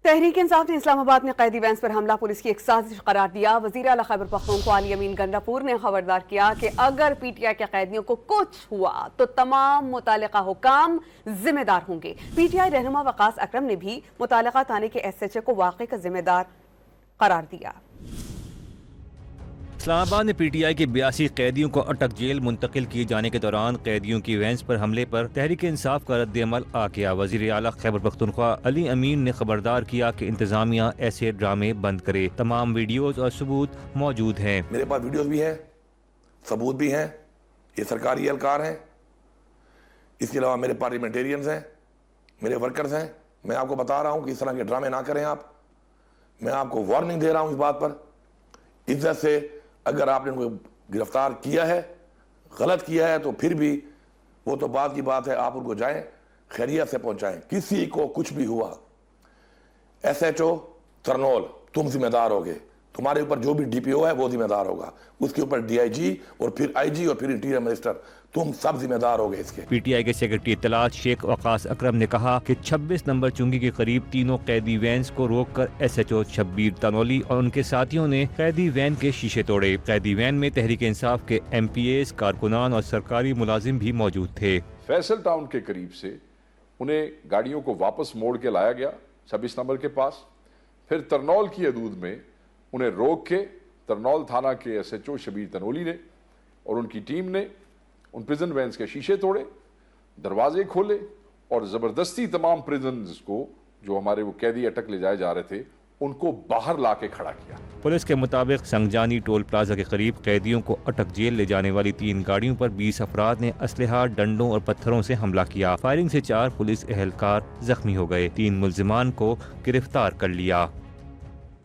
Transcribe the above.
تحریک انصاف نے اسلام آباد میں قیدی وینس پر حملہ پولیس کی ایک سازش قرار دیا۔ وزیر اعلیٰ خیبر پختونخوا علی امین گنڈاپور نے خبردار کیا کہ اگر پی ٹی آئی کے قیدیوں کو کچھ ہوا تو تمام متعلقہ حکام ذمہ دار ہوں گے۔ پی ٹی آئی رہنما وقاص اکرم نے بھی متعلقہ تھانے کے ایس ایچ او کو واقعے کا ذمہ دار قرار دیا۔ اسلام آباد میں پی ٹی آئی کے 82 قیدیوں کو اٹک جیل منتقل کیے جانے کے دوران قیدیوں کی وینس پر حملے پر تحریک انصاف کا رد عمل آ گیا۔ وزیر اعلیٰ خیبر پختونخوا علی امین نے خبردار کیا کہ انتظامیہ ایسے ڈرامے بند کرے۔ تمام ویڈیوز اور ثبوت موجود ہیں۔ میرے پاس ویڈیوز بھی ہیں، ثبوت بھی ہیں، یہ سرکاری اہلکار ہیں، اس کے علاوہ میرے پارلیمنٹیرینز ہیں، میرے ورکرز ہیں۔ میں آپ کو بتا رہا ہوں کہ اس طرح کے ڈرامے نہ کریں آپ۔ میں آپ کو وارننگ دے رہا ہوں اس بات پر۔ عزت سے اگر آپ نے ان کو گرفتار کیا ہے، غلط کیا ہے، تو پھر بھی وہ تو بعد کی بات ہے، آپ ان کو جائیں خیریت سے پہنچائیں۔ کسی کو کچھ بھی ہوا، ایس ایچ او ترنول تم ذمہ دار ہوگے، تمہارے اوپر جو بھی ڈی پی او ہے وہ ذمہ دار ہوگا، اس کے اوپر ڈی آئی جی اور پھر آئی جی اور پھر انٹیریئر منسٹر، تم سب ذمہ دار ہوگے اس کے۔ پی ٹی آئی کے سیکرٹری اطلاعات شیخ وقاص اکرم نے کہا کہ 26 نمبر چنگی کے قریب تینوں قیدی وینس کو روک کر S H O Shabbir Tanoli اور ان کے ساتھیوں نے قیدی وین کے شیشے توڑے۔ قیدی وین میں تحریک انصاف کے ایم پی ایز، کارکنان اور سرکاری ملازم بھی موجود تھے۔ فیصل ٹاؤن کے قریب سے انہیں گاڑیوں کو واپس موڑ کے لایا گیا 26 نمبر کے پاس، پھر ترنول کی حدود میں انہیں روک کے ترنول تھانہ کے S H O Shabbir Tanoli نے اور ان کی ٹیم نے ان پریزن وینس کے شیشے توڑے، دروازے کھولے اور زبردستی تمام پریزنز کو جو ہمارے وہ قیدی اٹک لے جائے جا رہے تھے ان کو باہر لا کے کھڑا کیا۔ پولیس کے مطابق سنگجانی ٹول پلازا کے قریب قیدیوں کو اٹک جیل لے جانے والی 3 گاڑیوں پر 20 افراد نے اسلحہ، ڈنڈوں اور پتھروں سے حملہ کیا۔ فائرنگ سے 4 پولیس اہلکار زخمی ہو گئے۔ 3 ملزمان کو گرفتار کر لیا۔